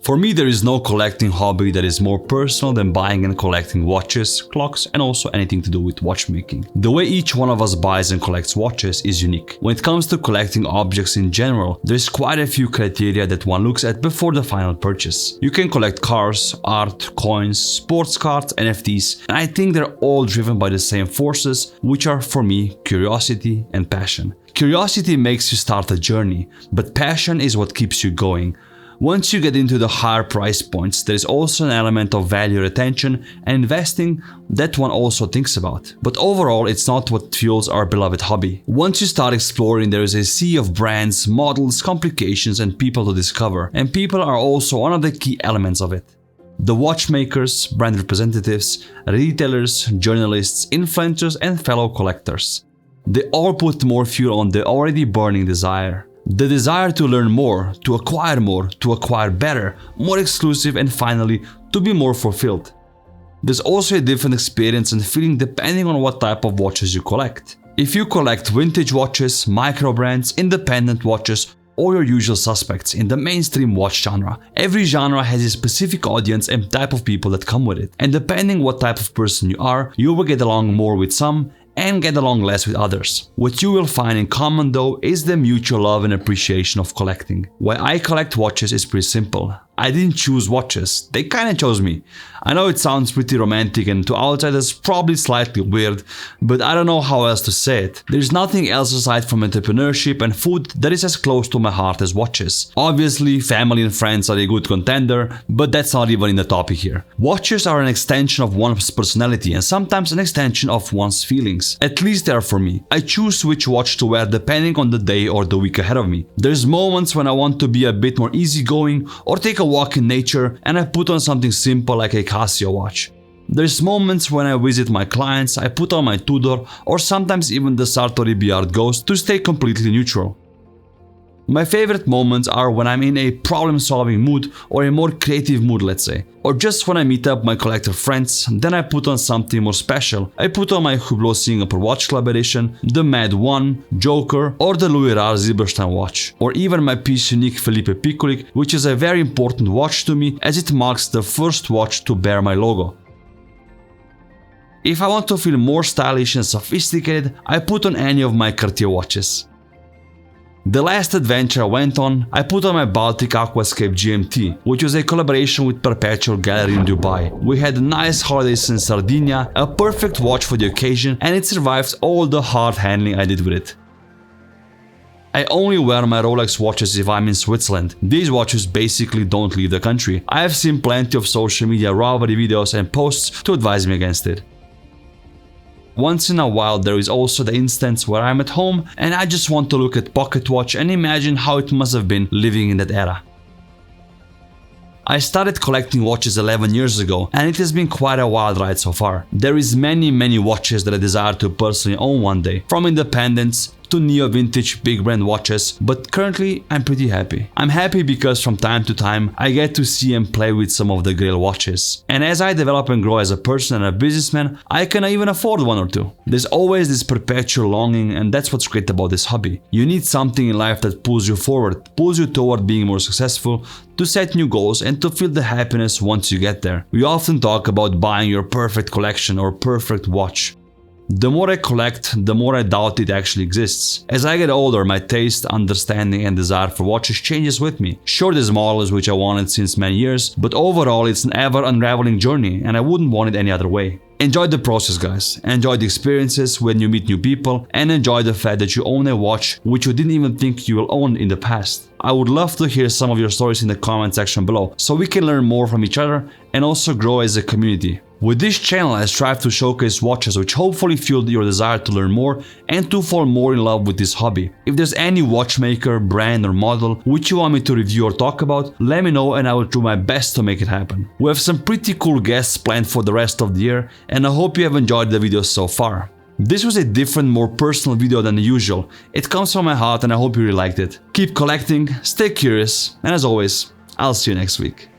For me, there is no collecting hobby that is more personal than buying and collecting watches, clocks, and also anything to do with watchmaking. The way each one of us buys and collects watches is unique. When it comes to collecting objects in general, there's quite a few criteria that one looks at before the final purchase. You can collect cars, art, coins, sports cards, NFTs, and I think they're all driven by the same forces, which are, for me, curiosity and passion. Curiosity makes you start a journey, but passion is what keeps you going. Once you get into the higher price points, there is also an element of value retention and investing that one also thinks about. But overall, it's not what fuels our beloved hobby. Once you start exploring, there is a sea of brands, models, complications, and people to discover. And people are also one of the key elements of it. The watchmakers, brand representatives, retailers, journalists, influencers, and fellow collectors. They all put more fuel on the already burning desire. The desire to learn more, to acquire better, more exclusive, and finally, to be more fulfilled. There's also a different experience and feeling depending on what type of watches you collect. If you collect vintage watches, micro brands, independent watches, or your usual suspects in the mainstream watch genre, every genre has a specific audience and type of people that come with it. And depending what type of person you are, you will get along more with some and get along less with others. What you will find in common though is the mutual love and appreciation of collecting. Why I collect watches is pretty simple. I didn't choose watches, they kinda chose me. I know it sounds pretty romantic and to outsiders probably slightly weird, but I don't know how else to say it. There's nothing else aside from entrepreneurship and food that is as close to my heart as watches. Obviously, family and friends are a good contender, but that's not even in the topic here. Watches are an extension of one's personality and sometimes an extension of one's feelings. At least they are for me. I choose which watch to wear depending on the day or the week ahead of me. There's moments when I want to be a bit more easygoing or take a walk in nature and I put on something simple like a Casio watch. There's moments when I visit my clients, I put on my Tudor or sometimes even the Sartori Biard Ghost to stay completely neutral. My favorite moments are when I'm in a problem-solving mood or a more creative mood, let's say. Or just when I meet up my collector friends, then I put on something more special. I put on my Hublot Singapore Watch Club edition, the Mad 1, Joker, or the Louis Rar Zilberstein watch. Or even my piece unique Felipe Piccolic, which is a very important watch to me as it marks the first watch to bear my logo. If I want to feel more stylish and sophisticated, I put on any of my Cartier watches. The last adventure I went on, I put on my Baltic Aquascape GMT, which was a collaboration with Perpetual Gallery in Dubai. We had nice holidays in Sardinia, a perfect watch for the occasion, and it survives all the hard handling I did with it. I only wear my Rolex watches if I'm in Switzerland. These watches basically don't leave the country. I have seen plenty of social media robbery videos and posts to advise me against it. Once in a while there is also the instance where I'm at home and I just want to look at pocket watch and imagine how it must have been living in that era. I started collecting watches 11 years ago and it has been quite a wild ride so far. There is many watches that I desire to personally own one day, from independents to neo-vintage big brand watches, but currently I'm pretty happy. I'm happy because from time to time I get to see and play with some of the Grail watches. And as I develop and grow as a person and a businessman, I can even afford one or two. There's always this perpetual longing, and that's what's great about this hobby. You need something in life that pulls you forward, pulls you toward being more successful, to set new goals and to feel the happiness once you get there. We often talk about buying your perfect collection or perfect watch. The more I collect, the more I doubt it actually exists. As I get older, my taste, understanding and desire for watches changes with me. Sure, there's models which I wanted since many years, but overall it's an ever unraveling journey and I wouldn't want it any other way. Enjoy the process, guys. Enjoy the experiences when you meet new people and enjoy the fact that you own a watch which you didn't even think you will own in the past. I would love to hear some of your stories in the comment section below so we can learn more from each other and also grow as a community. With this channel, I strive to showcase watches which hopefully fuel your desire to learn more and to fall more in love with this hobby. If there's any watchmaker, brand or model which you want me to review or talk about, let me know and I will do my best to make it happen. We have some pretty cool guests planned for the rest of the year and I hope you have enjoyed the video so far. This was a different, more personal video than the usual. It comes from my heart and I hope you really liked it. Keep collecting, stay curious, and as always, I'll see you next week.